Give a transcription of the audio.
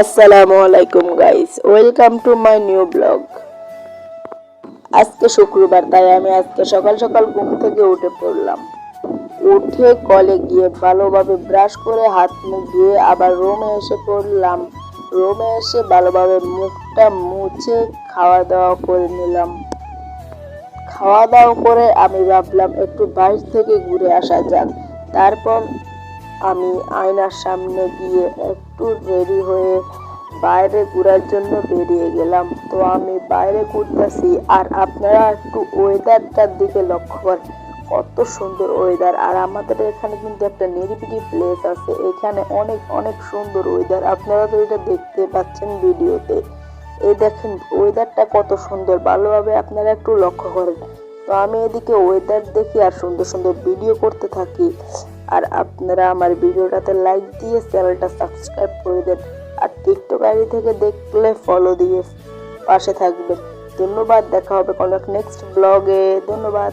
আসসালামু আলাইকুম guys, welcome to my new blog. আজকে শুক্রবার, তাই আমি আজকে সকাল সকাল ঘুম থেকে উঠে পড়লাম। উঠে কলে গিয়ে ভালোভাবে ব্রাশ করে হাত মুখ ধুয়ে আবার রুমে এসে পড়লাম। রুমে এসে ভালোভাবে মুখটা মুছে খাওয়া দাওয়া করে নিলাম। খাওয়া দাওয়া করে আমি ভাবলাম একটু বাইরে থেকে ঘুরে আসা যাক। তারপর আমি আয়নার সামনে গিয়ে একটু রেডি হয়ে বাইরে ঘোরার জন্য বেরিয়ে গেলাম। তো আমি বাইরে ঘুরতেছি আর আপনারা একটু ওয়েদারটার দিকে লক্ষ্য করেন, কত সুন্দর ওয়েদার। আর আমাদের এখানে কিন্তু একটা নিরিবিলি প্লেস আছে, এখানে অনেক অনেক সুন্দর ওয়েদার। আপনারা তো এটা দেখতে পাচ্ছেন ভিডিওতে। এই দেখেন ওয়েদারটা কত সুন্দর, ভালোভাবে আপনারা একটু লক্ষ্য করেন। তো আমি এদিকে ওয়েদার দেখি আর সুন্দর সুন্দর ভিডিও করতে থাকি। আর আপনারা আমার ভিডিওটাতে লাইক দিয়ে চ্যানেলটা সাবস্ক্রাইব করে দেন। আর টিকটক আইডি থেকে দেখলে ফলো দিয়ে পাশে থাকবেন। ধন্যবাদ, দেখা হবে কোনো নেক্সট ব্লগে। ধন্যবাদ।